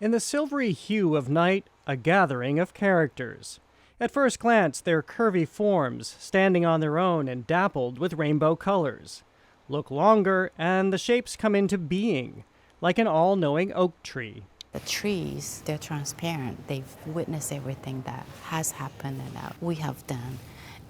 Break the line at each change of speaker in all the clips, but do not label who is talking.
In the silvery hue of night, a gathering of characters. At first glance, they're curvy forms, standing on their own and dappled with rainbow colors. Look longer, and the shapes come into being, like an all-knowing oak tree.
The trees, they're transparent. They've witnessed everything that has happened and that we have done.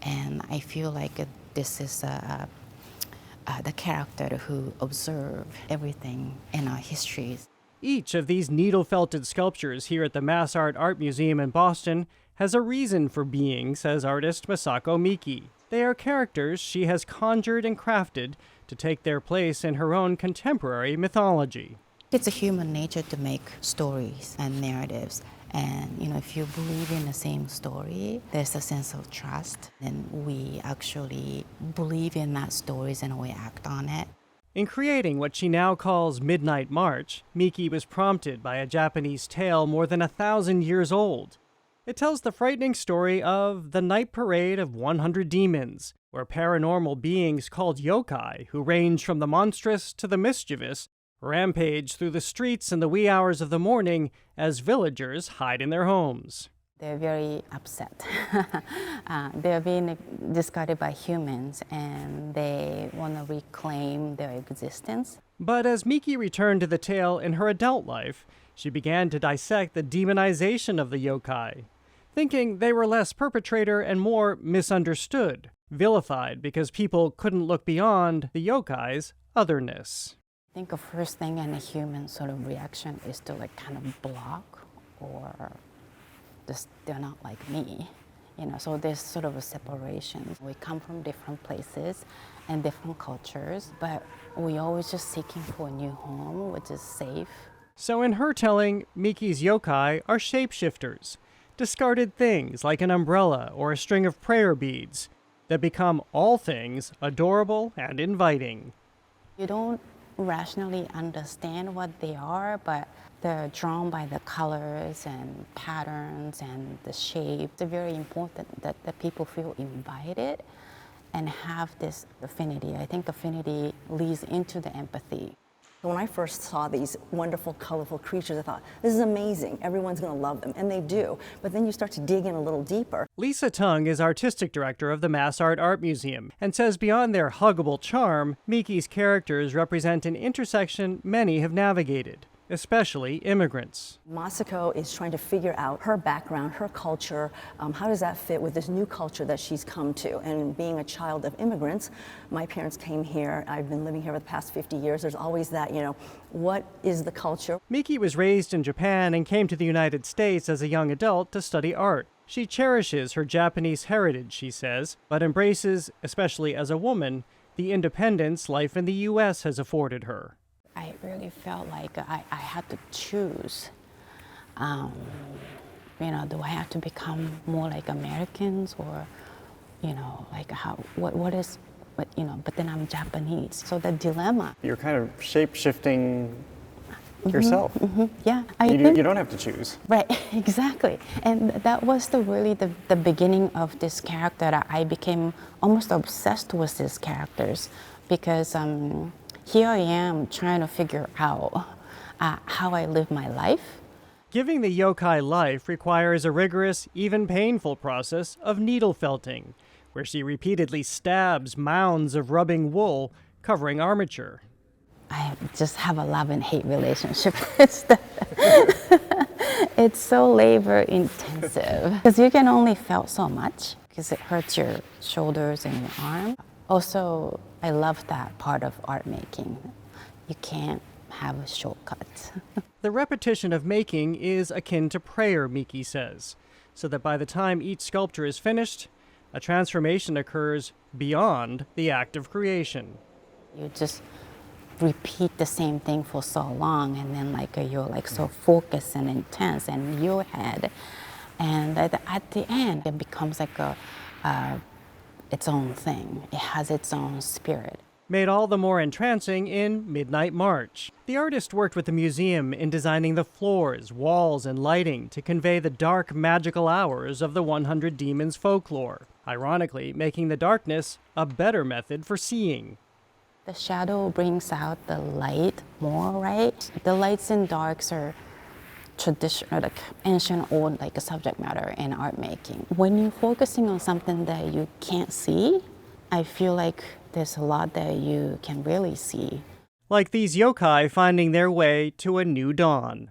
And I feel like this is the character who observe everything in our histories.
Each of these needle-felted sculptures here at the MassArt Art Museum in Boston has a reason for being, says artist Masako Miki. They are characters she has conjured and crafted to take their place in her own contemporary mythology.
It's a human nature to make stories and narratives. And, if you believe in the same story, there's a sense of trust. And we actually believe in that stories and we act on it.
In creating what she now calls Midnight March, Miki was prompted by a Japanese tale more than 1,000 years old. It tells the frightening story of the night parade of 100 demons, where paranormal beings called yokai, who range from the monstrous to the mischievous, rampage through the streets in the wee hours of the morning as villagers hide in their homes.
They're very upset. They're being discarded by humans and they want to reclaim their existence.
But as Miki returned to the tale in her adult life, she began to dissect the demonization of the yokai, thinking they were less perpetrator and more misunderstood, vilified because people couldn't look beyond the yokai's otherness.
I think the first thing in a human sort of reaction is to kind of block or just they're not like me, so there's sort of a separation. We come from different places and different cultures, but we always just seeking for a new home, which is safe.
So in her telling, Miki's yokai are shapeshifters, discarded things like an umbrella or a string of prayer beads that become all things adorable and inviting.
You don't rationally understand what they are, but they're drawn by the colors and patterns and the shape. It's very important that people feel invited and have this affinity. I think affinity leads into the empathy.
When I first saw these wonderful, colorful creatures, I thought, this is amazing. Everyone's going to love them, and they do. But then you start to dig in a little deeper.
Lisa Tung is artistic director of the MassArt Art Museum and says beyond their huggable charm, Miki's characters represent an intersection many have navigated, especially immigrants.
Masako is trying to figure out her background, her culture, how does that fit with this new culture that she's come to? And being a child of immigrants, my parents came here, I've been living here for the past 50 years, there's always that, what is the culture?
Miki was raised in Japan and came to the United States as a young adult to study art. She cherishes her Japanese heritage, she says, but embraces, especially as a woman, the independence life in the U.S. has afforded her.
I really felt like I had to choose. Do I have to become more like Americans or, but then I'm Japanese. So the dilemma.
You're kind of shape-shifting yourself.
Yeah.
You don't have to choose.
Right, exactly. And that was really the beginning of this character. That I became almost obsessed with these characters because here I am trying to figure out how I live my life.
Giving the yokai life requires a rigorous, even painful process of needle felting, where she repeatedly stabs mounds of rubbing wool covering armature.
I just have a love and hate relationship with that. It's so labor intensive because you can only felt so much because it hurts your shoulders and your arm. Also, I love that part of art making. You can't have a shortcut.
The repetition of making is akin to prayer, Miki says, so that by the time each sculpture is finished, a transformation occurs beyond the act of creation.
You just repeat the same thing for so long, and then you're so focused and intense in your head, and at the end it becomes its own thing. It has its own spirit.
Made all the more entrancing in Midnight March. The artist worked with the museum in designing the floors, walls, and lighting to convey the dark, magical hours of the 100 Demons folklore, ironically making the darkness a better method for seeing.
The shadow brings out the light more, right? The lights and darks are traditional, like ancient old like subject matter in art making. When you're focusing on something that you can't see, I feel like there's a lot that you can really see.
Like these yokai finding their way to a new dawn.